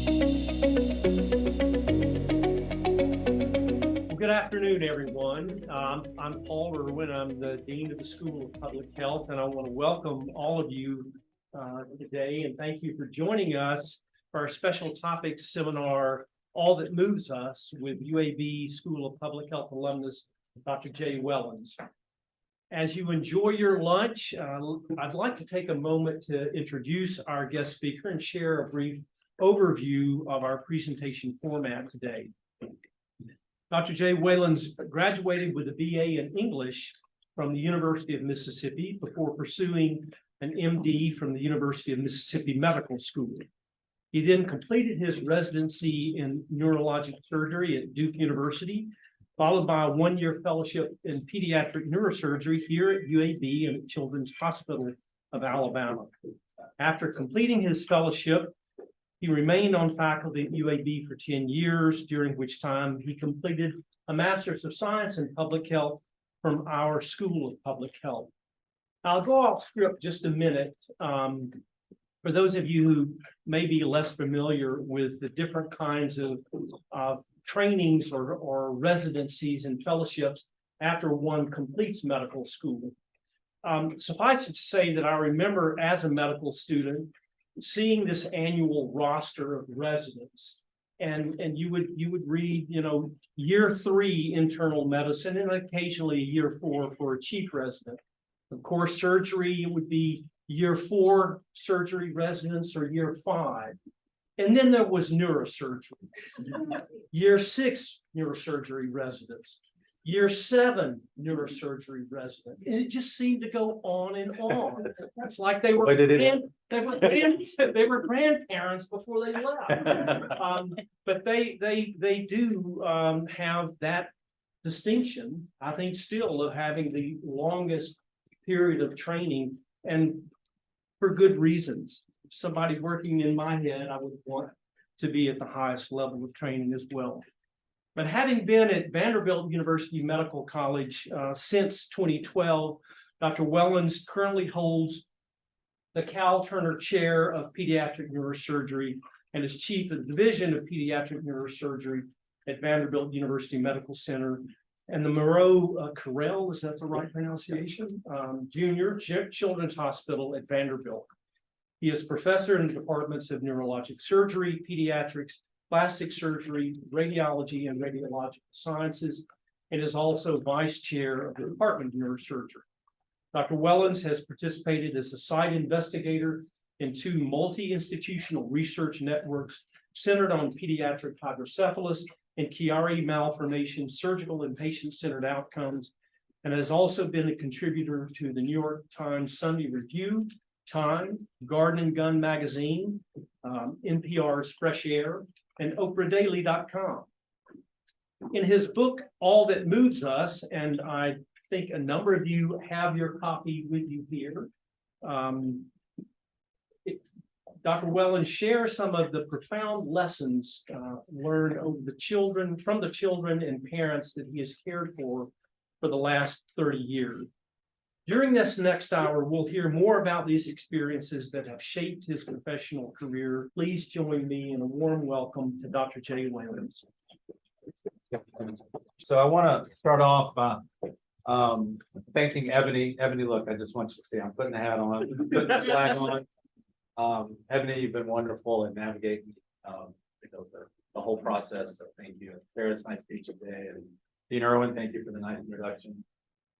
Well, good afternoon, everyone. I'm Paul Irwin. I'm the Dean of the School of Public Health, and I want to welcome all of you today and thank you for joining us for our special topics seminar, All That Moves Us, with UAB School of Public Health alumnus, Dr. Jay Wellons. As you enjoy your lunch, I'd like to take a moment to introduce our guest speaker and share a brief overview of our presentation format today. Dr. Jay Wellons graduated with a BA in English from the University of Mississippi before pursuing an MD from the University of Mississippi Medical School. He then completed his residency in neurologic surgery at Duke University, followed by a one-year fellowship in pediatric neurosurgery here at UAB and at Children's Hospital of Alabama. After completing his fellowship, he remained on faculty at UAB for 10 years, during which time he completed a Master's of Science in Public Health from our School of Public Health. I'll go off script just a minute. For those of you who may be less familiar with the different kinds of trainings or residencies and fellowships after one completes medical school, suffice it to say that I remember as a medical student seeing this annual roster of residents, and you would read, year 3 internal medicine and occasionally year 4 for a chief resident. Of course, surgery would be year 4 surgery residents or year 5. And then there was neurosurgery, year 6 neurosurgery residents, year 7 neurosurgery resident. And it just seemed to go on and on. It's like they were grandparents before they left. But they do have that distinction, I think, still of having the longest period of training, and for good reasons. Somebody working in my head, I would want to be at the highest level of training as well. But having been at Vanderbilt University Medical College since 2012, Dr. Wellons currently holds the Cal Turner Chair of Pediatric Neurosurgery and is Chief of the Division of Pediatric Neurosurgery at Vanderbilt University Medical Center, and the Moreau Carrel, is that the right pronunciation? Junior Children's Hospital at Vanderbilt. He is professor in the departments of neurologic surgery, pediatrics, plastic surgery, radiology, and radiological sciences, and is also vice chair of the Department of Neurosurgery. Dr. Wellons has participated as a site investigator in 2 multi-institutional research networks centered on pediatric hydrocephalus and Chiari malformation, surgical and patient-centered outcomes, and has also been a contributor to the New York Times Sunday Review, Time, Garden and Gun Magazine, NPR's Fresh Air, and OprahDaily.com. In his book, All That Moves Us, and I think a number of you have your copy with you here, Dr. Wellons shares some of the profound lessons learned from the children and parents that he has cared for the last 30 years. During this next hour, we'll hear more about these experiences that have shaped his professional career. Please join me in a warm welcome to Dr. Jay Wellons. So I want to start off by thanking Ebony. Ebony, look, I just want you to see I'm putting the hat on, putting the flag on. Ebony, you've been wonderful in navigating the whole process. So thank you. Sarah, it's nice to meet you today. And Dean Irwin, thank you for the nice introduction.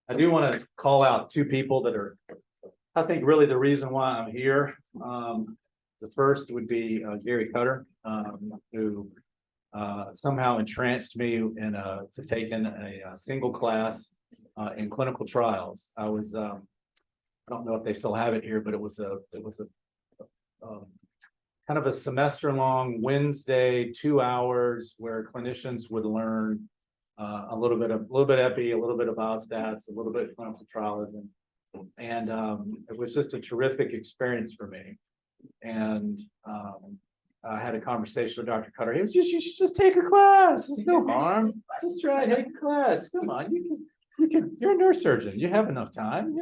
I do want to call out 2 people that are, I think, really the reason why I'm here. The first would be Gary Cutter, who somehow entranced me to taking a single class in clinical trials. I was, I don't know if they still have it here, but it was a kind of a semester-long Wednesday, 2 hours where clinicians would learn a little bit epi, a little bit of biostats, a little bit of clinical trialism, and it was just a terrific experience for me. And I had a conversation with Dr. Cutter. He was you should just take a class. There's no harm. Just try to take a class. Come on, you're a neurosurgeon, you have enough time,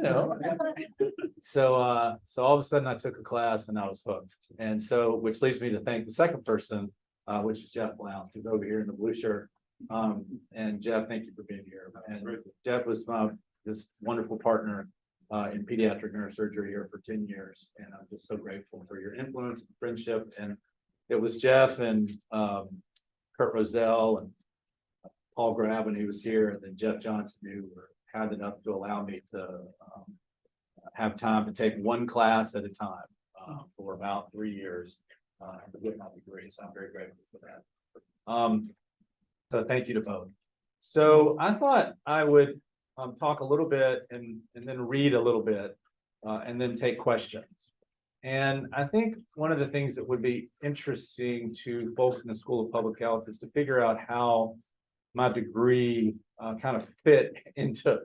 So, so all of a sudden I took a class and I was hooked. And so, which leads me to thank the second person, which is Jeff Blount, who's over here in the blue shirt. And Jeff, thank you for being here. And Jeff was this wonderful partner in pediatric neurosurgery here for 10 years. And I'm just so grateful for your influence and friendship. And it was Jeff and Kurt Roselle and Paul Graben, who was here, and then Jeff Johnson, who were kind enough to allow me to have time to take one class at a time for about 3 years to get my degree. So I'm very grateful for that. So thank you to both. So I thought I would talk a little bit and then read a little bit and then take questions. And I think one of the things that would be interesting to folks in the School of Public Health is to figure out how my degree kind of fit into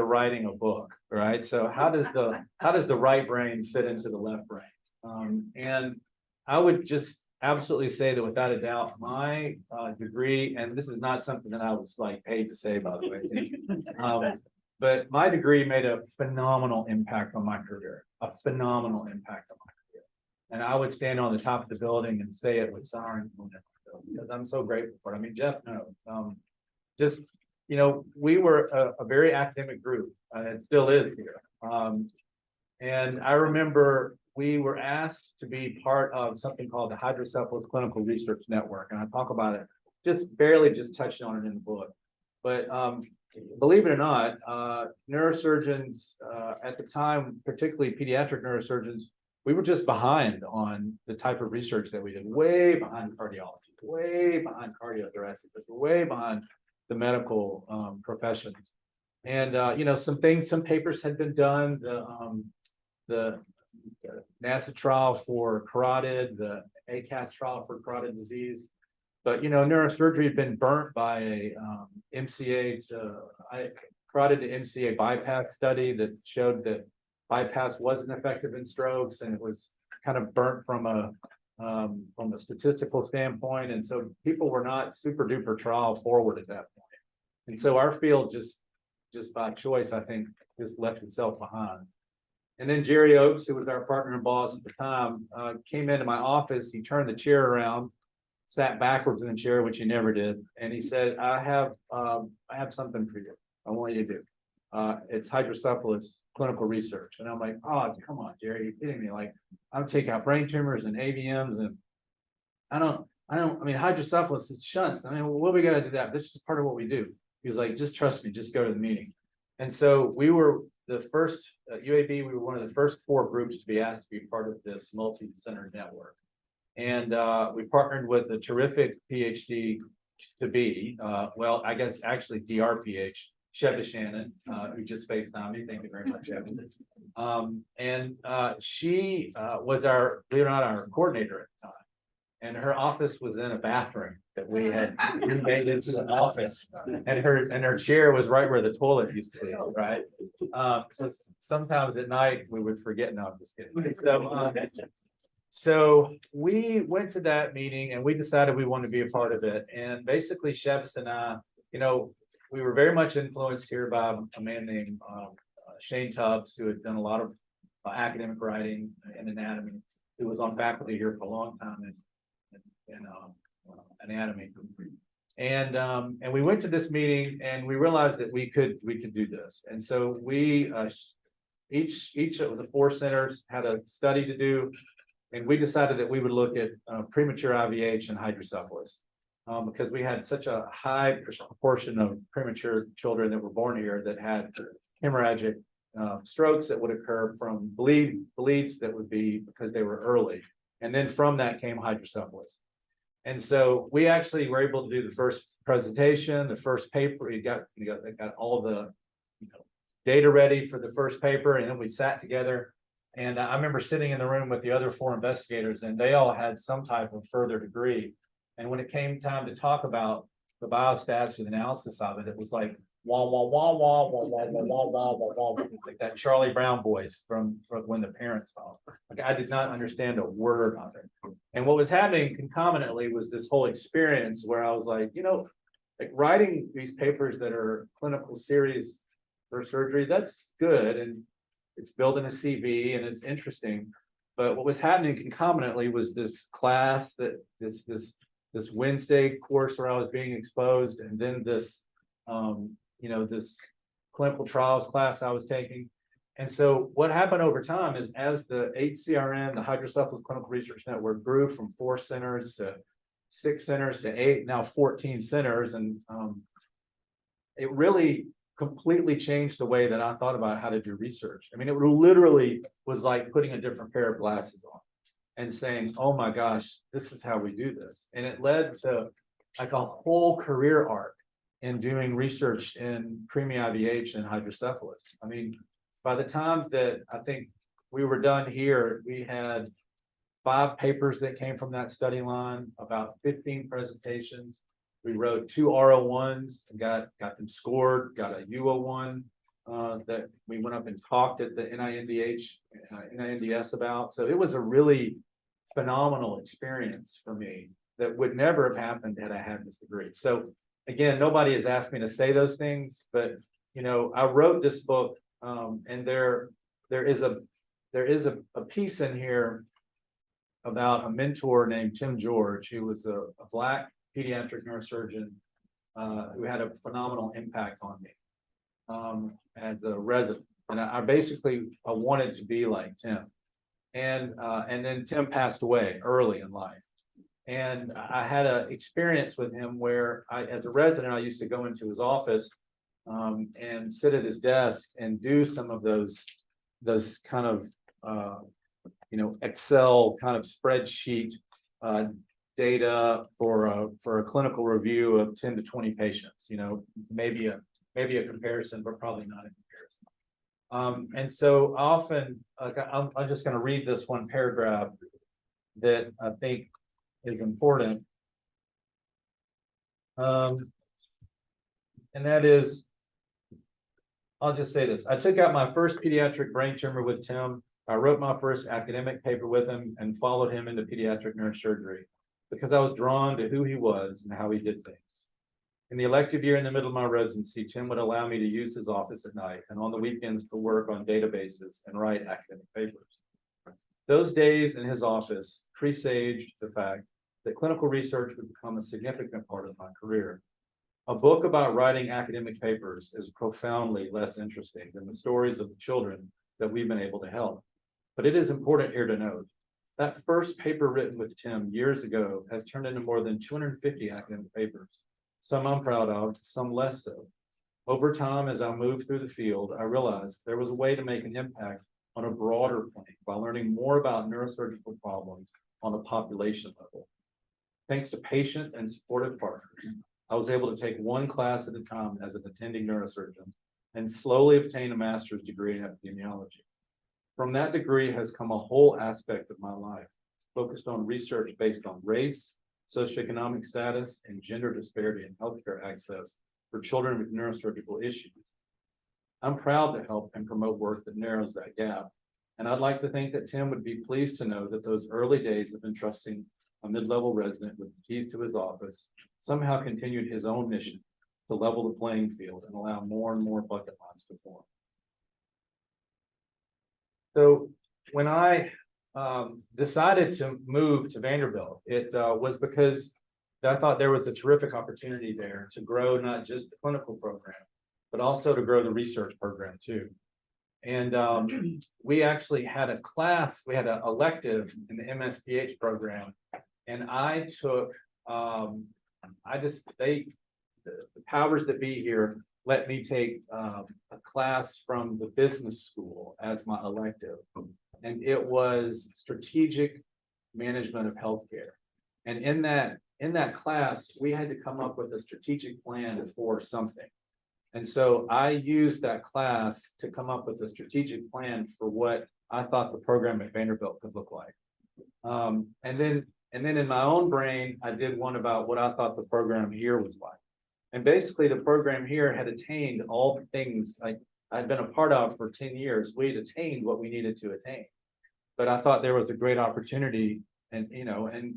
writing a book, right? So how does the right brain fit into the left brain? And I would just absolutely say that without a doubt, my degree, and this is not something that I was like paid to say, by the way, but my degree made a phenomenal impact on my career, a phenomenal impact on my career. And I would stand on the top of the building and say it with siren because I'm so grateful for it. I mean, Jeff knows. Just, we were a very academic group, and it still is here. And I remember we were asked to be part of something called the Hydrocephalus Clinical Research Network. And I talk about it, just barely just touched on it in the book. But believe it or not, neurosurgeons at the time, particularly pediatric neurosurgeons, we were just behind on the type of research that we did, way behind cardiology, way behind cardiothoracic, way behind the medical professions. And some papers had been done. The NASA trial for carotid, the ACAS trial for carotid disease. But neurosurgery had been burnt by a carotid to MCA bypass study that showed that bypass wasn't effective in strokes, and it was kind of burnt from a statistical standpoint. And so people were not super duper trial forward at that point. And so our field just by choice, I think, just left itself behind. And then Jerry Oakes, who was our partner and boss at the time, came into my office. He turned the chair around, sat backwards in the chair, which he never did. And he said, I have something for you. I want you to do. It's hydrocephalus clinical research. And I'm like, oh, come on, Jerry, you're kidding me. Like, I would take out brain tumors and AVMs, and I mean, hydrocephalus, it's shunts. I mean, what we got to do that? This is part of what we do. He was like, just trust me, just go to the meeting. And so we were the first, UAB, we were one of the first 4 groups to be asked to be part of this multi-center network. And we partnered with a terrific PhD to be, well, I guess actually DRPH, Sheva Shannon, who just FaceTimed me. Thank you very much, Sheva. And she was our, believe it or not, our coordinator at the time. And her office was in a bathroom that we had made into an office, and her chair was right where the toilet used to be, right? So sometimes at night we would forget. No, I'm just kidding. So we went to that meeting and we decided we wanted to be a part of it. And basically, Shevs and I, we were very much influenced here by a man named Shane Tubbs, who had done a lot of academic writing in anatomy, who was on faculty here for a long time in anatomy. And we went to this meeting and we realized that we could do this. And so we each of the 4 centers had a study to do, and we decided that we would look at premature IVH and hydrocephalus because we had such a high proportion of premature children that were born here that had hemorrhagic strokes that would occur from bleeds that would be because they were early. And then from that came hydrocephalus. And so we actually were able to do the first presentation, the first paper. We got all the data ready for the first paper, and then we sat together. And I remember sitting in the room with the other 4 investigators, and they all had some type of further degree. And when it came time to talk about the biostats or the analysis of it, it was like wah wah wah wah wah wah wah wah wah wah wah, like that Charlie Brown voice from when the parents talk. Like I did not understand a word of it. And what was happening concomitantly was this whole experience where I was like, like writing these papers that are clinical series neurosurgery. That's good, and it's building a CV, and it's interesting. But what was happening concomitantly was this class that this Wednesday course where I was being exposed, and then this this clinical trials class I was taking. And so what happened over time is, as the HCRN, the Hydrocephalus Clinical Research Network, grew from 4 centers to 6 centers to 8, now 14 centers, and it really completely changed the way that I thought about how to do research. I mean, it literally was like putting a different pair of glasses on and saying, oh my gosh, this is how we do this. And it led to like a whole career arc in doing research in premium IVH and hydrocephalus. I mean, by the time that I think we were done here, we had 5 papers that came from that study line, about 15 presentations. We wrote 2 R01s and got them scored, got a U01 that we went up and talked at the NINDS about. So it was a really phenomenal experience for me that would never have happened had I had this degree. So again, nobody has asked me to say those things, but I wrote this book, and there is a piece in here about a mentor named Tim George, who was a Black pediatric neurosurgeon who had a phenomenal impact on me as a resident. And I wanted to be like Tim. And then Tim passed away early in life. And I had an experience with him where as a resident, I used to go into his office and sit at his desk and do some of those kind of Excel kind of spreadsheet data for a clinical review of 10 to 20 patients. Maybe a comparison, but probably not a comparison. And so often, I'm just going to read this one paragraph that I think is important. And that is, I'll just say this. I took out my first pediatric brain tumor with Tim. I wrote my first academic paper with him and followed him into pediatric neurosurgery because I was drawn to who he was and how he did things. In the elective year in the middle of my residency, Tim would allow me to use his office at night and on the weekends to work on databases and write academic papers. Those days in his office presaged the fact that clinical research would become a significant part of my career. A book about writing academic papers is profoundly less interesting than the stories of the children that we've been able to help. But it is important here to note that first paper written with Tim years ago has turned into more than 250 academic papers. Some I'm proud of, some less so. Over time, as I moved through the field, I realized there was a way to make an impact on a broader plane by learning more about neurosurgical problems on a population level. Thanks to patient and supportive partners, I was able to take one class at a time as an attending neurosurgeon and slowly obtain a master's degree in epidemiology. From that degree has come a whole aspect of my life, focused on research based on race, socioeconomic status, and gender disparity in healthcare access for children with neurosurgical issues. I'm proud to help and promote work that narrows that gap. And I'd like to think that Tim would be pleased to know that those early days of entrusting a mid-level resident with the keys to his office somehow continued his own mission to level the playing field and allow more and more bucket lines to form. So when I decided to move to Vanderbilt, it was because I thought there was a terrific opportunity there to grow not just the clinical program, but also to grow the research program too. And we actually had a class, we had an elective in the MSPH program, and I took, the powers that be here let me take a class from the business school as my elective. And it was strategic management of healthcare. And in that class, we had to come up with a strategic plan for something. And so I used that class to come up with a strategic plan for what I thought the program at Vanderbilt could look like. And then in my own brain, I did one about what I thought the program here was like. And basically the program here had attained all the things like I'd been a part of for 10 years. We'd attained what we needed to attain. But I thought there was a great opportunity and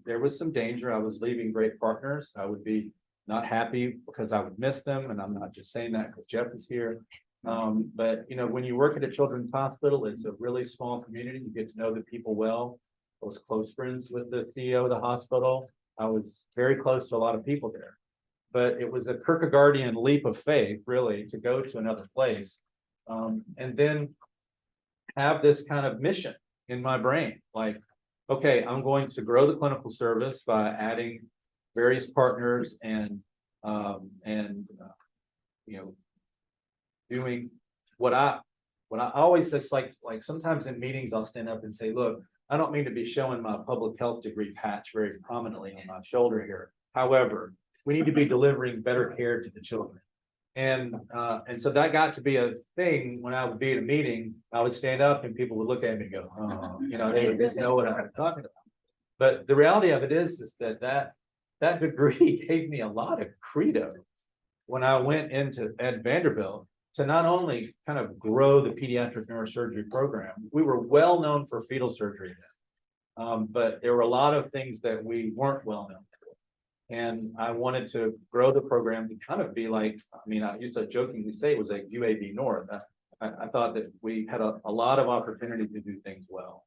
there was some danger. I was leaving great partners. I would be not happy because I would miss them. And I'm not just saying that because Jeff is here. But when you work at a children's hospital, it's a really small community. You get to know the people well. I was close friends with the CEO of the hospital. I was very close to a lot of people there. But it was a Kierkegaardian leap of faith, really, to go to another place. And then have this kind of mission in my brain, like, okay, I'm going to grow the clinical service by adding various partners and doing what I always, it's like sometimes in meetings I'll stand up and say, look, I don't mean to be showing my public health degree patch very prominently on my shoulder here. However, we need to be delivering better care to the children. And so that got to be a thing. When I would be at a meeting, I would stand up and people would look at me and go, oh, they would just know what I'm talking about. But the reality of it is that degree gave me a lot of credo when I went into at Vanderbilt to not only kind of grow the pediatric neurosurgery program. We were well known for fetal surgery then, but there were a lot of things that we weren't well known for. And I wanted to grow the program to kind of be like, I used to jokingly say it was like UAB North. I thought that we had a lot of opportunity to do things well.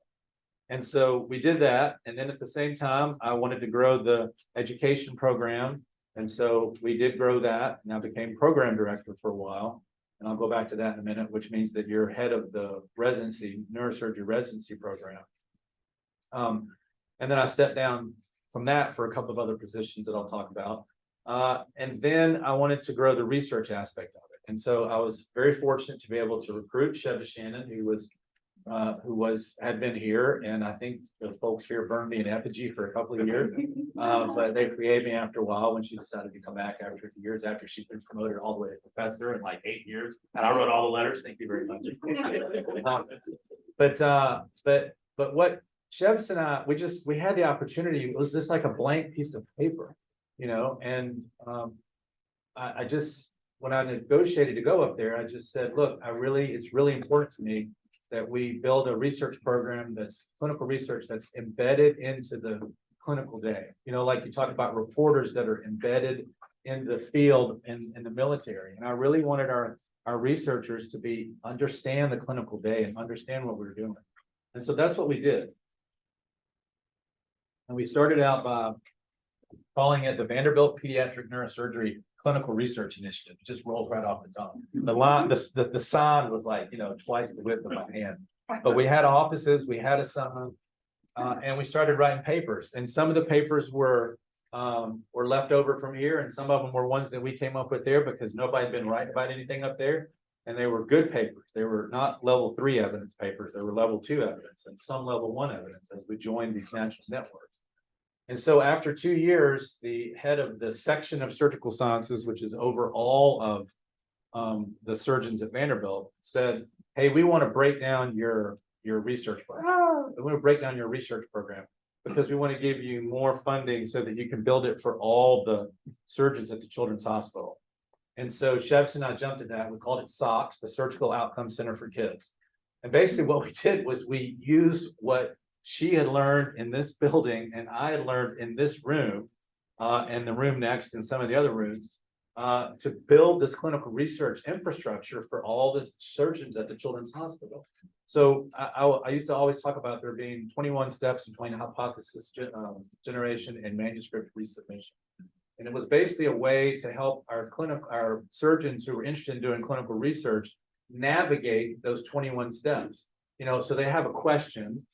And so we did that. And then at the same time, I wanted to grow the education program. And so we did grow that, and I became program director for a while. And I'll go back to that in a minute, which means that you're head of the neurosurgery residency program. And then I stepped down from that for a couple of other positions that I'll talk about. And then I wanted to grow the research aspect of it. And so I was very fortunate to be able to recruit Sheva Shannon, who had been here, and I think the folks here burned me in effigy for a couple of years, but they forgave me after a while when she decided to come back after a few years after she'd been promoted all the way to professor in like 8 years, and I wrote all the letters. Thank you very much. But what Shevs and I, we had the opportunity. It was just like a blank piece of paper, and I just, when I negotiated to go up there, I just said, look, it's really important to me that we build a research program that's clinical research that's embedded into the clinical day. Like you talk about reporters that are embedded in the field in the military. And I really wanted our researchers to understand the clinical day and understand what we were doing. And so that's what we did. And we started out by calling it the Vanderbilt Pediatric Neurosurgery Clinical Research Initiative. It just rolled right off the tongue. The sign was like, twice the width of my hand. But we had offices, we had a sign, and we started writing papers. And some of the papers were left over from here, and some of them were ones that we came up with there because nobody had been writing about anything up there. And they were good papers. They were not level 3 evidence papers. They were level 2 evidence and some level 1 evidence as we joined these national networks. And so after 2 years, the head of the section of surgical sciences, which is over all of the surgeons at Vanderbilt, said, hey, we want to break down your research program. We want to break down your research program because we want to give you more funding so that you can build it for all the surgeons at the Children's Hospital. And so Shevs and I jumped at that. We called it SOCS, the Surgical Outcome Center for Kids. And basically what we did was we used what she had learned in this building and I had learned in this room and the room next and some of the other rooms to build this clinical research infrastructure for all the surgeons at the Children's Hospital. So I used to always talk about there being 21 steps between hypothesis generation and manuscript resubmission. And it was basically a way to help our surgeons who were interested in doing clinical research navigate those 21 steps. So they have a question.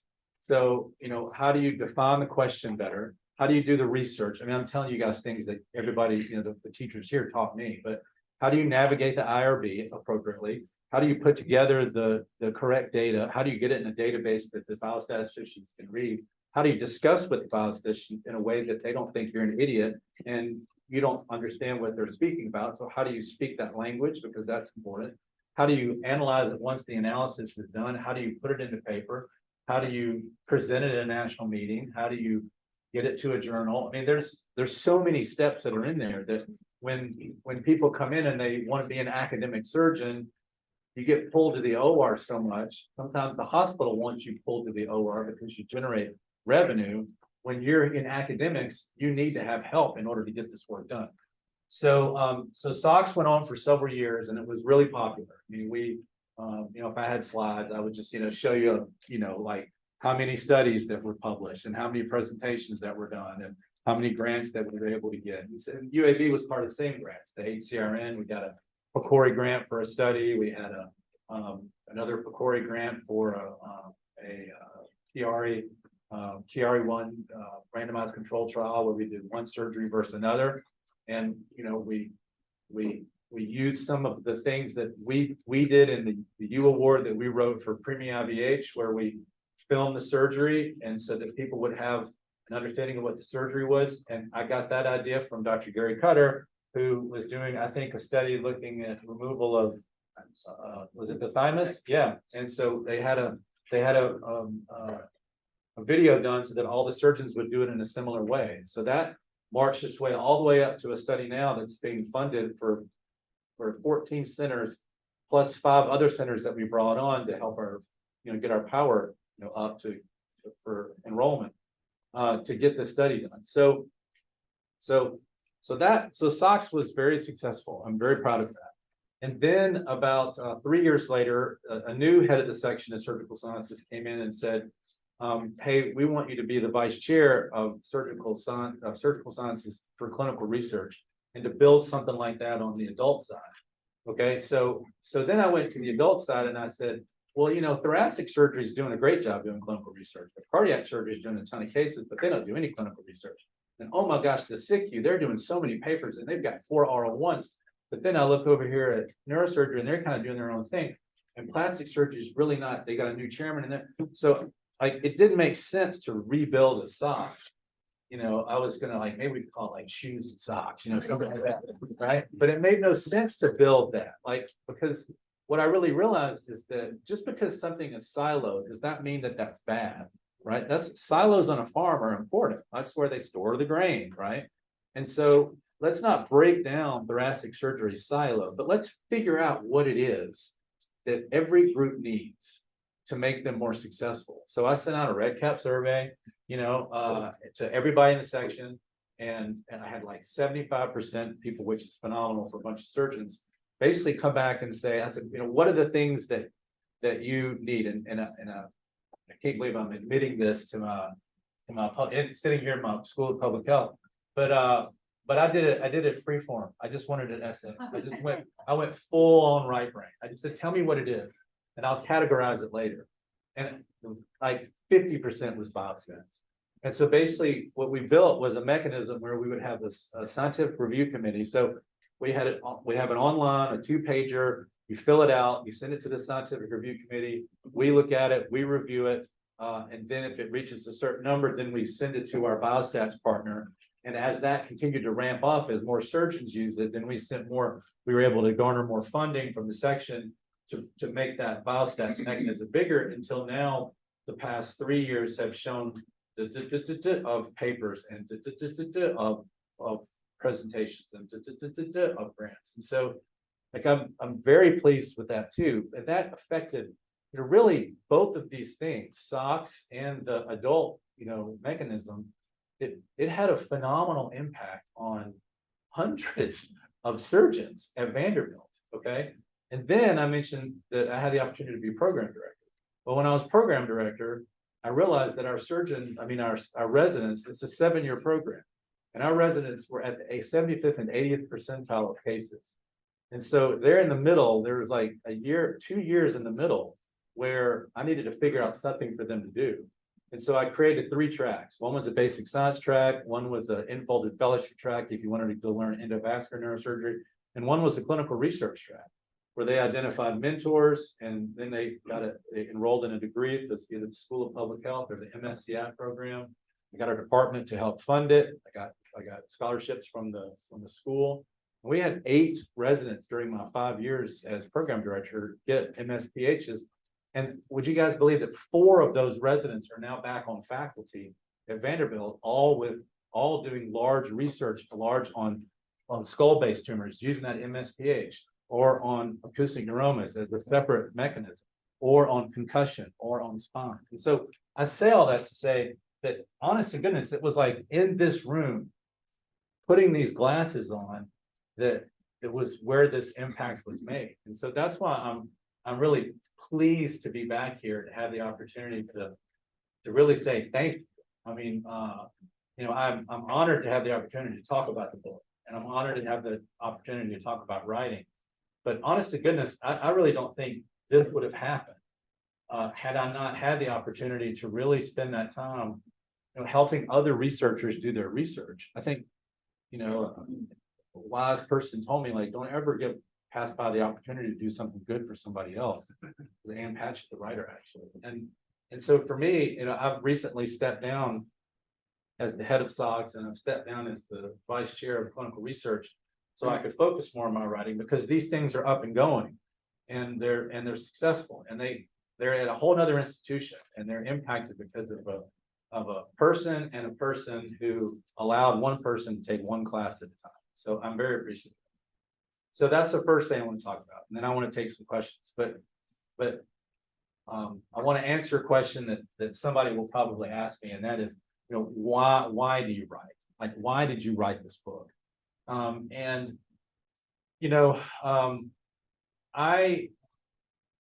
So, how do you define the question better? How do you do the research? I'm telling you guys things that everybody, the teachers here taught me, but how do you navigate the IRB appropriately? How do you put together the correct data? How do you get it in a database that the biostatisticians can read? How do you discuss with the biostatistician in a way that they don't think you're an idiot and you don't understand what they're speaking about? So how do you speak that language? Because that's important. How do you analyze it once the analysis is done? How do you put it into paper? How do you present it at a national meeting? How do you get it to a journal? There's so many steps that are in there that when people come in and they want to be an academic surgeon, you get pulled to the OR so much. Sometimes the hospital wants you pulled to the OR because you generate revenue. When you're in academics, you need to have help in order to get this work done. So SOX went on for several years and it was really popular. I mean, if I had slides, I would just, show you, like how many studies that were published and how many presentations that were done and how many grants that we were able to get. And UAB was part of the same grants, the HCRN, we got a PCORI grant for a study. We had another PCORI grant for a Chiari-1 randomized control trial where we did one surgery versus another. And, we used some of the things that we did in the U award that we wrote for Premium IVH, where we filmed the surgery and so that people would have an understanding of what the surgery was. And I got that idea from Dr. Gary Cutter, who was doing, I think, a study looking at removal of, was it the thymus? Yeah. And so they had a video done so that all the surgeons would do it in a similar way. So that marched its way all the way up to a study now that's being funded for 14 centers, plus 5 other centers that we brought on to help our, get our power, up for enrollment, to get the study done. So SOX was very successful. I'm very proud of that. And then about 3 years later, a new head of the section of surgical sciences came in and said, hey, we want you to be the vice chair of surgical sciences for clinical research and to build something like that on the adult side. Okay, so then I went to the adult side and I said, well, thoracic surgery is doing a great job doing clinical research, but cardiac surgery is doing a ton of cases, but they don't do any clinical research. And oh my gosh, the SICU, they're doing so many papers and they've got 4 R01s. But then I look over here at neurosurgery and they're kind of doing their own thing. And plastic surgery is really not, they got a new chairman in there. So it didn't make sense to rebuild a SOX. I was gonna maybe we could call it shoes and socks, something like that, right? But it made no sense to build that, because what I really realized is that just because something is siloed does not mean that that's bad, right? That's silos on a farm are important. That's where they store the grain, right? And so let's not break down thoracic surgery silo, but let's figure out what it is that every group needs to make them more successful. So I sent out a red cap survey, to everybody in the section, and I had 75% people, which is phenomenal for a bunch of surgeons, basically come back and say, I said, what are the things that you need? And I can't believe I'm admitting this to my sitting here in my school of public health, but I did it free form. I just wanted an essay. I went full on right brain. I just said, tell me what it is, and I'll categorize it later. And 50% was biostats. And so basically what we built was a mechanism where we would have this scientific review committee. So we have it online, a 2-pager, you fill it out, you send it to the scientific review committee, we look at it, we review it, and then if it reaches a certain number, then we send it to our biostats partner. And as that continued to ramp up, as more surgeons use it, then we were able to garner more funding from the section to make that biostats mechanism bigger, until now the past 3 years have shown of papers and of presentations and of grants. And so I'm very pleased with that too. And that affected really both of these things, SOX and the adult mechanism. It had a phenomenal impact on hundreds of surgeons at Vanderbilt. Okay. And then I mentioned that I had the opportunity to be program director. But when I was program director, I realized that our residents, it's a 7-year program. And our residents were at a 75th and 80th percentile of cases. And so they're in the middle, there was 2 years in the middle where I needed to figure out something for them to do. And so I created 3 tracks. One was a basic science track, one was an enfolded fellowship track if you wanted to learn endovascular neurosurgery, and one was a clinical research track where they identified mentors, and then they enrolled in a degree at either the School of Public Health or the MSCI program. I got our department to help fund it. I got scholarships from the school. And we had 8 residents during my 5 years as program director get MSPHs. And would you guys believe that 4 of those residents are now back on faculty at Vanderbilt, all doing large research, on skull-based tumors using that MSPH, or on acoustic neuromas as a separate mechanism, or on concussion, or on spine. And so I say all that to say that, honest to goodness, it was in this room, putting these glasses on that it was where this impact was made. And so that's why I'm really pleased to be back here to have the opportunity to really say thank you. I mean, I'm honored to have the opportunity to talk about the book, and I'm honored to have the opportunity to talk about writing. But honest to goodness, I really don't think this would have happened had I not had the opportunity to really spend that time, helping other researchers do their research. I think, a wise person told me, like, don't ever pass by the opportunity to do something good for somebody else. It was Ann Patchett, the writer, actually. And so for me, I've recently stepped down as the head of SOCS, and I've stepped down as the vice chair of clinical research, so I could focus more on my writing, because these things are up and going, and they're successful, and they're at a whole nother institution, and they're impacted because of a person who allowed one person to take one class at a time. So I'm very appreciative. So that's the first thing I want to talk about, and then I want to take some questions. But I want to answer a question that somebody will probably ask me, and that is, why do you write? Like, why did you write this book? I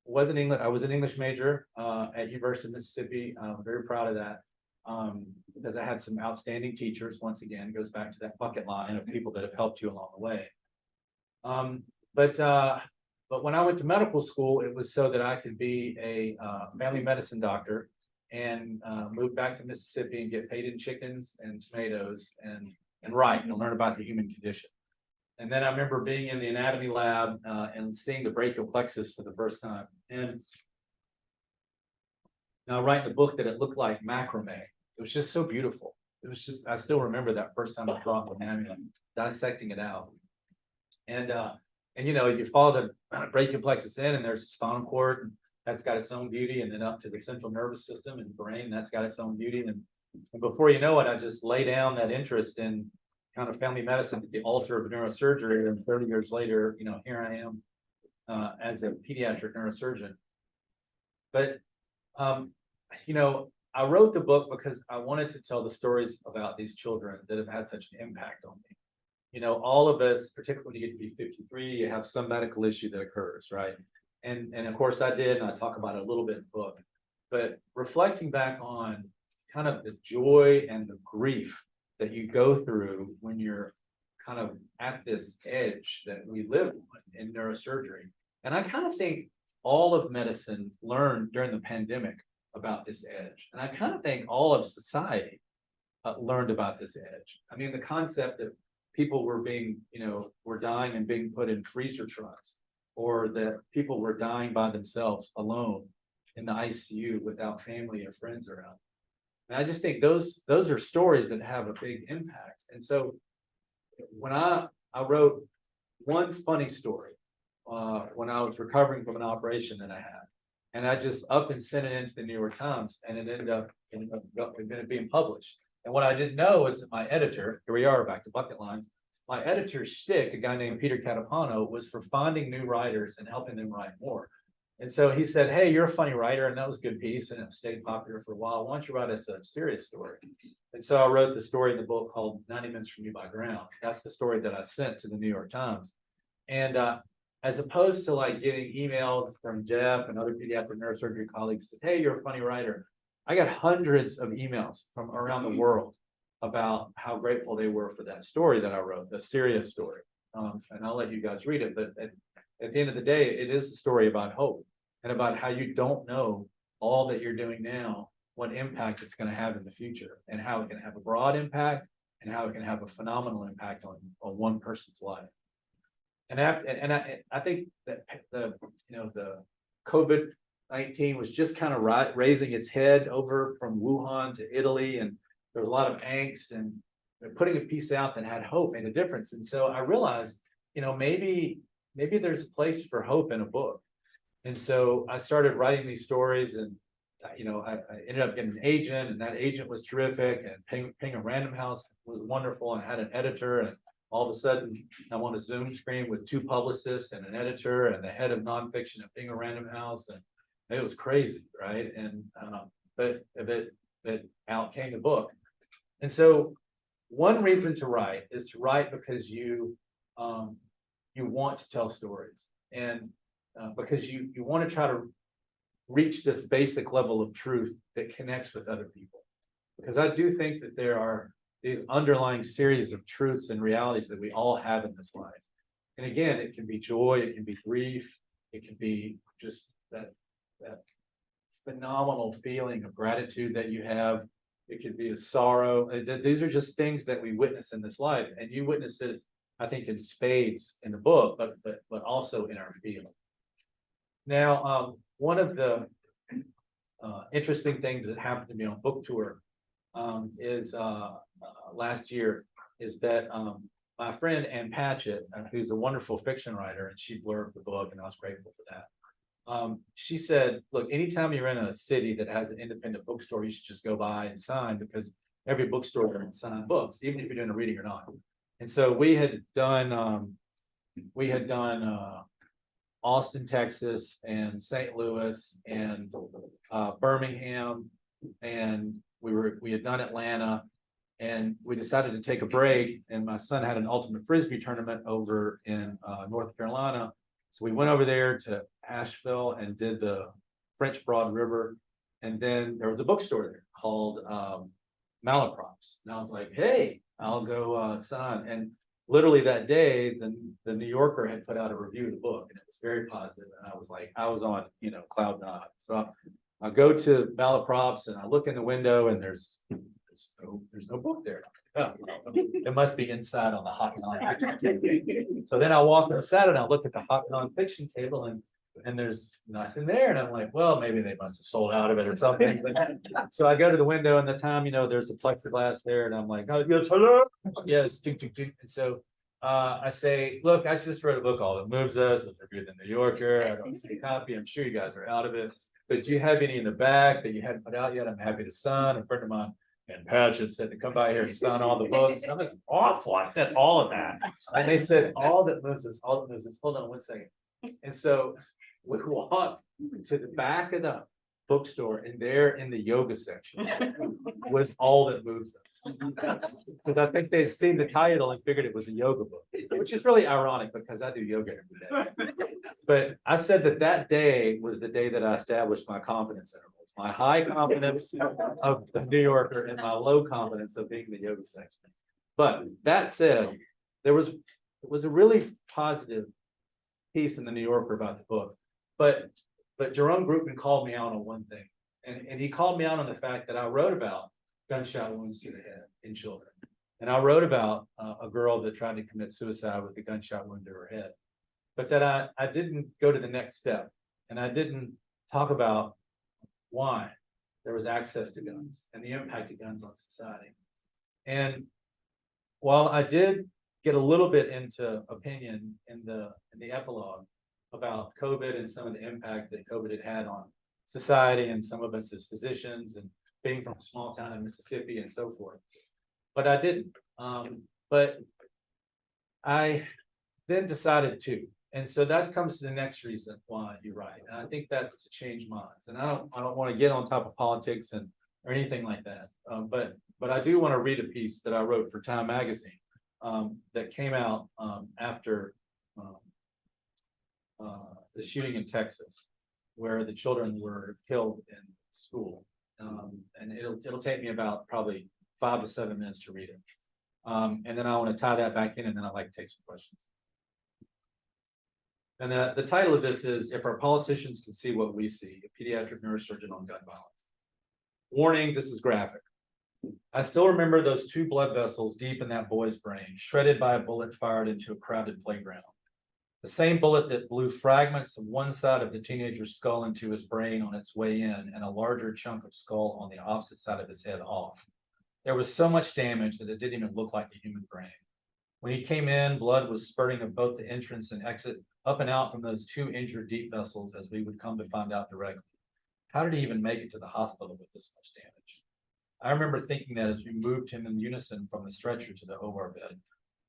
was an English major at University of Mississippi. I'm very proud of that, because I had some outstanding teachers. Once again, it goes back to that bucket line of people that have helped you along the way. But when I went to medical school, it was so that I could be a family medicine doctor, and move back to Mississippi and get paid in chickens and tomatoes and write and learn about the human condition. And then I remember being in the anatomy lab and seeing the brachial plexus for the first time. And now writing a book that it looked like macrame. It was just so beautiful. It was just, I still remember that first time I saw anatomy, dissecting it out. And you follow the brachial plexus in, and there's the spinal cord, and that's got its own beauty, and then up to the central nervous system and brain, that's got its own beauty. And before you know it, I just lay down that interest in kind of family medicine at the altar of neurosurgery. And 30 years later, here I am as a pediatric neurosurgeon. But I wrote the book because I wanted to tell the stories about these children that have had such an impact on me. All of us, particularly when you get to be 53, you have some medical issue that occurs, right? And of course I did, and I talk about it a little bit in the book. But reflecting back on kind of the joy and the grief that you go through when you're kind of at this edge that we live on in neurosurgery. And I kind of think all of medicine learned during the pandemic about this edge. And I kind of think all of society learned about this edge. I mean, the concept that people were were dying and being put in freezer trucks, or that people were dying by themselves alone in the ICU without family or friends around. And I just think those are stories that have a big impact. And so when I wrote one funny story when I was recovering from an operation that I had, and I just up and sent it into the New York Times, and it ended up being published. And what I didn't know is that my editor, here we are back to bucket lines, my editor's shtick, a guy named Peter Catapano, was for finding new writers and helping them write more. And so he said, hey, you're a funny writer, and that was a good piece, and it stayed popular for a while. Why don't you write us a serious story? And so I wrote the story in the book called 90 Minutes from You by Ground. That's the story that I sent to the New York Times. And as opposed to like getting emails from Jeff and other pediatric neurosurgery colleagues that, hey, you're a funny writer, I got hundreds of emails from around the world about how grateful they were for that story that I wrote, the serious story. And I'll let you guys read it, but at the end of the day, it is a story about hope and about how you don't know all that you're doing now, what impact it's going to have in the future, and how it can have a broad impact, and how it can have a phenomenal impact on one person's life. And I think that the COVID-19 was just kind of raising its head over from Wuhan to Italy, and there was a lot of angst, and putting a piece out that had hope made a difference. And so I realized, maybe there's a place for hope in a book. And so I started writing these stories, and I ended up getting an agent, and that agent was terrific, and paying a Random House was wonderful, and I had an editor, and all of a sudden I'm on a Zoom screen with 2 publicists and an editor and the head of nonfiction at Ping a Random House, and it was crazy, right? And but out came the book. And so one reason to write is to write because you you want to tell stories, and because you want to try to reach this basic level of truth that connects with other people. Because I do think that there are these underlying series of truths and realities that we all have in this life. And again, it can be joy, it can be grief, it can be just that phenomenal feeling of gratitude that you have. It could be a sorrow. These are just things that we witness in this life, and you witness it, I think, in spades in the book, but also in our field. Now, one of the interesting things that happened to me on book tour is last year is that my friend Ann Patchett, who's a wonderful fiction writer, and she blurbed the book, and I was grateful for that. She said, look, anytime you're in a city that has an independent bookstore, you should just go by and sign, because every bookstore can sign books, even if you're doing a reading or not. And so we had done Austin, Texas, and St. Louis, and Birmingham, and we had done Atlanta, and we decided to take a break. And my son had an ultimate frisbee tournament over in North Carolina, so we went over there to Asheville and did the French Broad River, and then there was a bookstore there called Malaprops, and I was like, hey, I'll go sign. And literally that day, the New Yorker had put out a review of the book, and it was very positive, and I was on cloud nine. So I go to Malaprops and I look in the window, and there's no book there. Oh, it must be inside on the hot nonfiction. So then I walk inside and I look at the hot nonfiction table, and there's nothing there, and I'm like, well, maybe they must have sold out of it or something. So I go to the window, and the time, there's a plexiglass there, and I'm like, oh yes, hello, yes, and so I say, look, I just read a book, All That Moves Us. It was reviewed in the New Yorker. I don't see a copy. I'm sure you guys are out of it, but do you have any in the back that you hadn't put out yet? I'm happy to sign. A friend of mine and Patchett said to come by here and sign all the books. That was awful. I said all of that, and they said All That Moves Us, All That Moves Us. Hold on one second. And so we walked to the back of the bookstore, and there in the yoga section was All That Moves Us. Because I think they'd seen the title and figured it was a yoga book, which is really ironic because I do yoga every day. But I said that day was the day that I established my confidence intervals, my high confidence of the New Yorker and my low confidence of being the yoga section. But that said, it was a really positive piece in the New Yorker about the book. But Jerome Groopman called me out on one thing, and he called me out on the fact that I wrote about gunshot wounds to the head in children, and I wrote about a girl that tried to commit suicide with a gunshot wound to her head, but that I didn't go to the next step, and I didn't talk about why there was access to guns and the impact of guns on society. And while I did get a little bit into opinion in the epilogue about COVID and some of the impact that COVID had on society and some of us as physicians and being from a small town in Mississippi and so forth, but I didn't. But I then decided to, and so that comes to the next reason why you write, and I think that's to change minds. And I don't want to get on top of politics or anything like that, but I do want to read a piece that I wrote for Time Magazine that came out after the shooting in Texas, where the children were killed in school. And it'll take me about probably 5 to 7 minutes to read it. And then I want to tie that back in, and then I'd like to take some questions. And the title of this is If Our Politicians Can See What We See, a pediatric neurosurgeon on gun violence. Warning, this is graphic. I still remember those 2 blood vessels deep in that boy's brain, shredded by a bullet fired into a crowded playground. The same bullet that blew fragments of one side of the teenager's skull into his brain on its way in, and a larger chunk of skull on the opposite side of his head off. There was so much damage that it didn't even look like a human brain. When he came in, blood was spurting of both the entrance and exit, up and out from those 2 injured deep vessels, as we would come to find out directly. How did he even make it to the hospital with this much damage? I remember thinking that as we moved him in unison from the stretcher to the OR bed.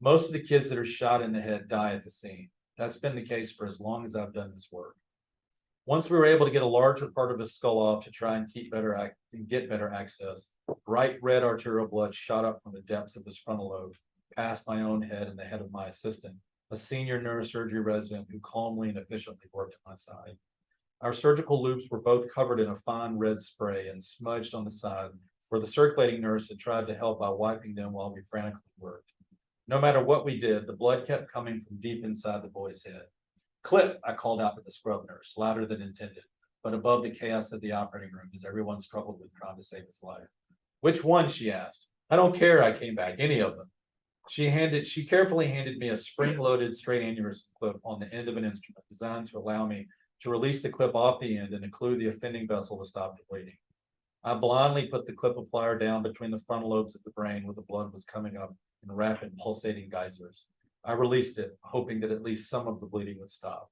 Most of the kids that are shot in the head die at the scene. That's been the case for as long as I've done this work. Once we were able to get a larger part of his skull off to try and get better access, bright red arterial blood shot up from the depths of his frontal lobe, past my own head and the head of my assistant, a senior neurosurgery resident who calmly and efficiently worked at my side. Our surgical loops were both covered in a fine red spray and smudged on the side where the circulating nurse had tried to help by wiping them while we frantically worked. No matter what we did, the blood kept coming from deep inside the boy's head. Clip, I called out to the scrub nurse, louder than intended, but above the chaos of the operating room as everyone struggled with trying to save his life. Which one? She asked. I don't care, I came back, any of them. She carefully handed me a spring-loaded straight aneurysm clip on the end of an instrument designed to allow me to release the clip off the end and include the offending vessel to stop the bleeding. I blindly put the clip applier down between the frontal lobes of the brain where the blood was coming up in rapid pulsating geysers. I released it, hoping that at least some of the bleeding would stop.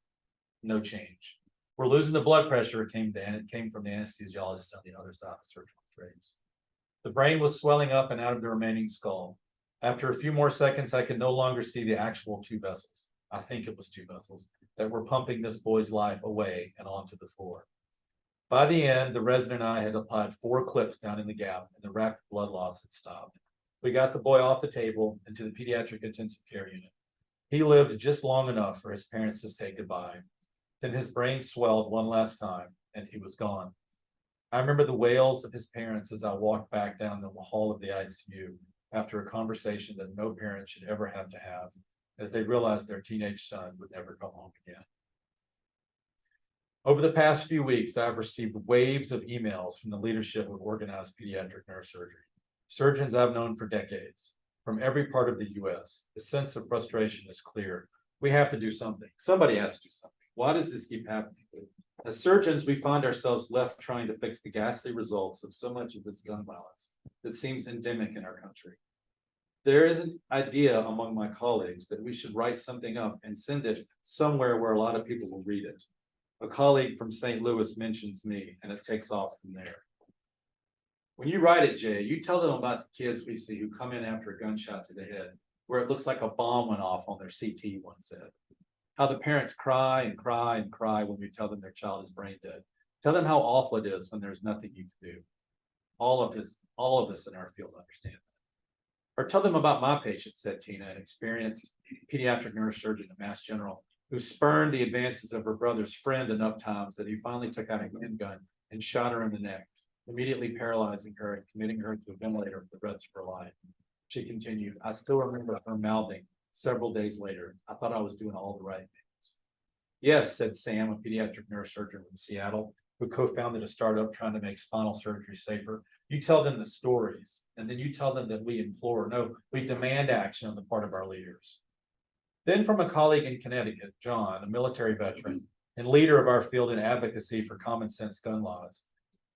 No change. We're losing the blood pressure, it came from the anesthesiologist on the other side of the surgical drapes. The brain was swelling up and out of the remaining skull. After a few more seconds, I could no longer see the actual two vessels. I think it was two vessels that were pumping this boy's life away and onto the floor. By the end, the resident and I had applied 4 clips down in the gap and the rapid blood loss had stopped. We got the boy off the table into the pediatric intensive care unit. He lived just long enough for his parents to say goodbye. Then his brain swelled one last time and he was gone. I remember the wails of his parents as I walked back down the hall of the ICU after a conversation that no parent should ever have to have, as they realized their teenage son would never come home again. Over the past few weeks, I've received waves of emails from the leadership of organized pediatric neurosurgery, surgeons I've known for decades, from every part of the US. The sense of frustration is clear. We have to do something. Somebody has to do something. Why does this keep happening? As surgeons, we find ourselves left trying to fix the ghastly results of so much of this gun violence that seems endemic in our country. There is an idea among my colleagues that we should write something up and send it somewhere where a lot of people will read it. A colleague from St. Louis mentions me, and it takes off from there. When you write it, Jay, you tell them about the kids we see who come in after a gunshot to the head, where it looks like a bomb went off on their CT, one said. How the parents cry and cry and cry when we tell them their child is brain dead. Tell them how awful it is when there's nothing you can do. All of us in our field understand that. Or tell them about my patient, said Tina, an experienced pediatric neurosurgeon at Mass General, who spurned the advances of her brother's friend enough times that he finally took out a handgun and shot her in the neck, immediately paralyzing her and committing her to a ventilator for the rest of her life. She continued, I still remember her mouthing several days later, I thought I was doing all the right things. Yes, said Sam, a pediatric neurosurgeon from Seattle, who co-founded a startup trying to make spinal surgery safer. You tell them the stories, and then you tell them that we demand action on the part of our leaders. Then from a colleague in Connecticut, John, a military veteran and leader of our field in advocacy for common sense gun laws.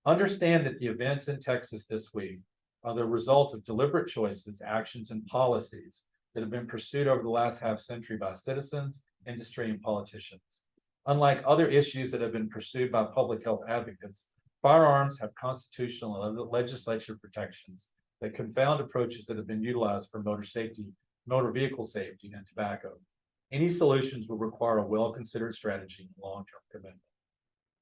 Understand that the events in Texas this week are the result of deliberate choices, actions, and policies that have been pursued over the last half century by citizens, industry, and politicians. Unlike other issues that have been pursued by public health advocates, firearms have constitutional and legislature protections that confound approaches that have been utilized for motor vehicle safety, and tobacco. Any solutions will require a well-considered strategy and long-term commitment.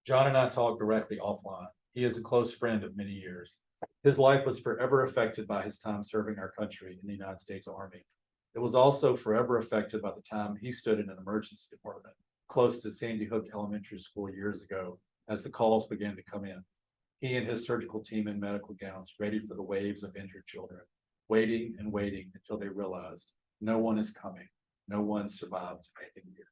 John and I talked directly offline. He is a close friend of many years. His life was forever affected by his time serving our country in the United States Army. It was also forever affected by the time he stood in an emergency department close to Sandy Hook Elementary School years ago as the calls began to come in. He and his surgical team in medical gowns ready for the waves of injured children, waiting and waiting until they realized no one is coming. No one survived to make it here.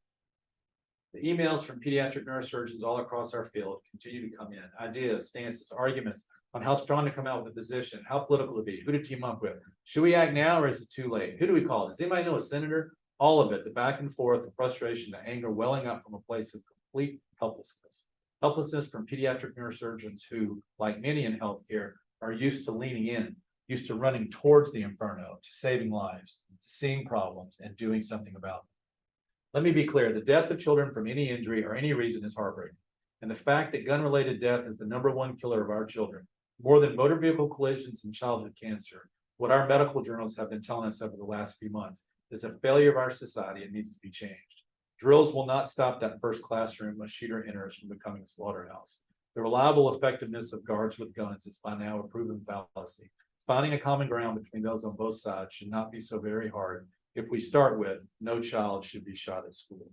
The emails from pediatric neurosurgeons all across our field continue to come in. Ideas, stances, arguments on how strong to come out with a position, how political to be, who to team up with. Should we act now or is it too late? Who do we call? Does anybody know a senator? All of it, the back and forth, the frustration, the anger welling up from a place of complete helplessness. Helplessness from pediatric neurosurgeons who, like many in healthcare, are used to leaning in, used to running towards the inferno, to saving lives, to seeing problems and doing something about them. Let me be clear, the death of children from any injury or any reason is heartbreaking. And the fact that gun-related death is the #1 killer of our children, more than motor vehicle collisions and childhood cancer, what our medical journals have been telling us over the last few months is a failure of our society and needs to be changed. Drills will not stop that first classroom a shooter enters from becoming a slaughterhouse. The reliable effectiveness of guards with guns is by now a proven fallacy. Finding a common ground between those on both sides should not be so very hard if we start with, no child should be shot at school.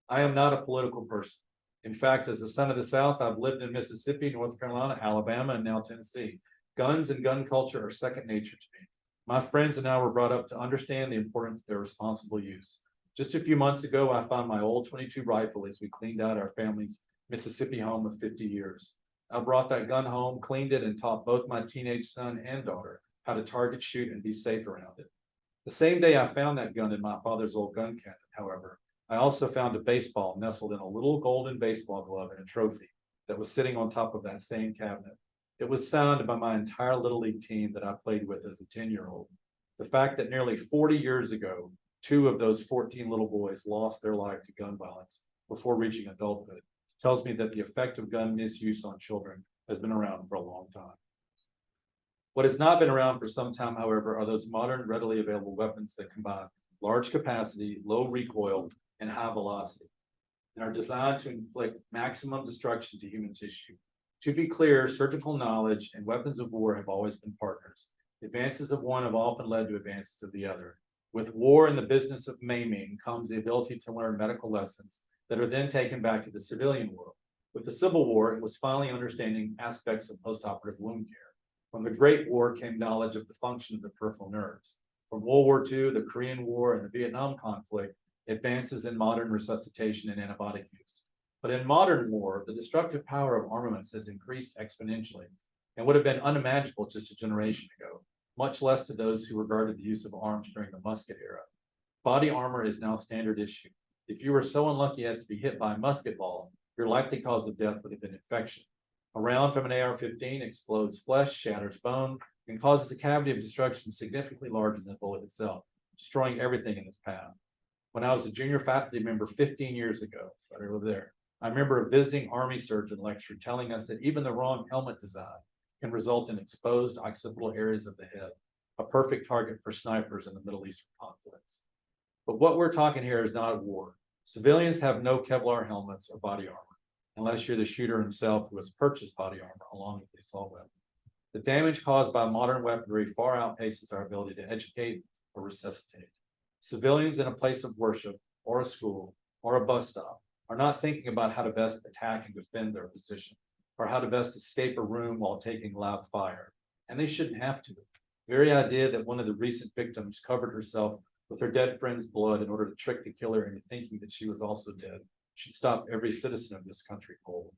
I am not a political person. In fact, as a son of the South, I've lived in Mississippi, North Carolina, Alabama, and now Tennessee. Guns and gun culture are second nature to me. My friends and I were brought up to understand the importance of their responsible use. Just a few months ago, I found my old .22 rifle as we cleaned out our family's Mississippi home of 50 years. I brought that gun home, cleaned it, and taught both my teenage son and daughter how to target, shoot, and be safe around it. The same day I found that gun in my father's old gun cabinet, however, I also found a baseball nestled in a little golden baseball glove and a trophy that was sitting on top of that same cabinet. It was signed by my entire Little League team that I played with as a 10-year-old. The fact that nearly 40 years ago, 2 of those 14 little boys lost their life to gun violence before reaching adulthood tells me that the effect of gun misuse on children has been around for a long time. What has not been around for some time, however, are those modern, readily available weapons that combine large capacity, low recoil, and high velocity, and are designed to inflict maximum destruction to human tissue. To be clear, surgical knowledge and weapons of war have always been partners. Advances of one have often led to advances of the other. With war and the business of maiming comes the ability to learn medical lessons that are then taken back to the civilian world. With the Civil War, it was finally understanding aspects of postoperative wound care. From the Great War came knowledge of the function of the peripheral nerves. From World War II, the Korean War, and the Vietnam conflict, advances in modern resuscitation and antibiotic use. But in modern war, the destructive power of armaments has increased exponentially and would have been unimaginable just a generation ago, much less to those who regarded the use of arms during the musket era. Body armor is now standard issue. If you were so unlucky as to be hit by a musket ball, your likely cause of death would have been infection. A round from an AR-15 explodes flesh, shatters bone, and causes a cavity of destruction significantly larger than the bullet itself, destroying everything in its path. When I was a junior faculty member 15 years ago, right over there, I remember a visiting Army surgeon lecture telling us that even the wrong helmet design can result in exposed occipital areas of the head, a perfect target for snipers in the Middle Eastern conflicts. But what we're talking here is not a war. Civilians have no Kevlar helmets or body armor, unless you're the shooter himself who has purchased body armor along with the assault weapon. The damage caused by modern weaponry far outpaces our ability to educate or resuscitate. Civilians in a place of worship or a school or a bus stop are not thinking about how to best attack and defend their position or how to best escape a room while taking loud fire. And they shouldn't have to. The very idea that one of the recent victims covered herself with her dead friend's blood in order to trick the killer into thinking that she was also dead should stop every citizen of this country cold.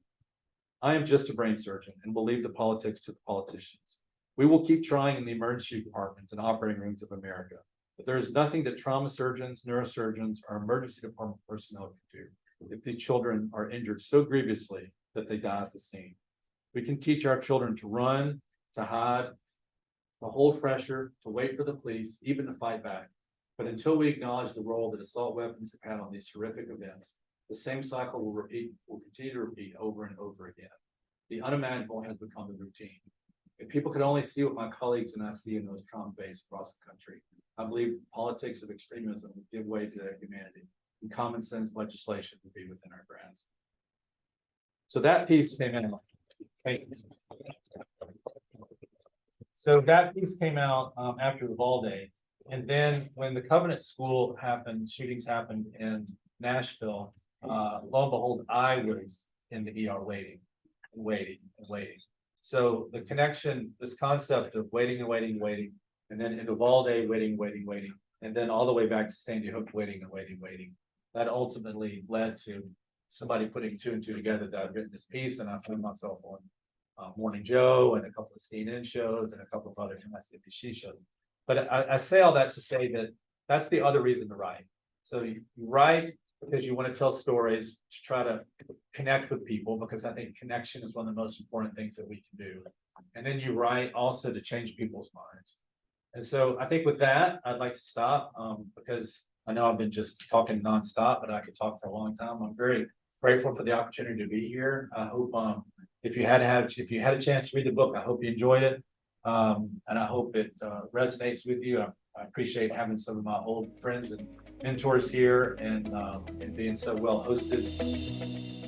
I am just a brain surgeon and will leave the politics to the politicians. We will keep trying in the emergency departments and operating rooms of America, but there is nothing that trauma surgeons, neurosurgeons, or emergency department personnel can do if these children are injured so grievously that they die at the scene. We can teach our children to run, to hide, to hold pressure, to wait for the police, even to fight back. But until we acknowledge the role that assault weapons have had on these horrific events, the same cycle will continue to repeat over and over again. The unimaginable has become the routine. If people could only see what my colleagues and I see in those trauma bases across the country, I believe the politics of extremism would give way to their humanity, and common sense legislation would be within our grasp. So that piece came in. So that piece came out after the ball day. And then when the Covenant School happened, shootings happened in Nashville, lo and behold, I was in the ER waiting. So the connection, this concept of waiting, and then in Uvalde, waiting, and then all the way back to Sandy Hook, waiting, that ultimately led to somebody putting 2 and 2 together that I've written this piece, and I found myself on Morning Joe and a couple of CNN shows and a couple of other MSNBC shows. But I say all that to say that that's the other reason to write. So you write because you want to tell stories to try to connect with people, because I think connection is one of the most important things that we can do. And then you write also to change people's minds. And so I think with that, I'd like to stop because I know I've been just talking nonstop, but I could talk for a long time. I'm very grateful for the opportunity to be here. I hope if you had a chance to read the book, I hope you enjoyed it. And I hope it resonates with you. I appreciate having some of my old friends and mentors here and being so well hosted.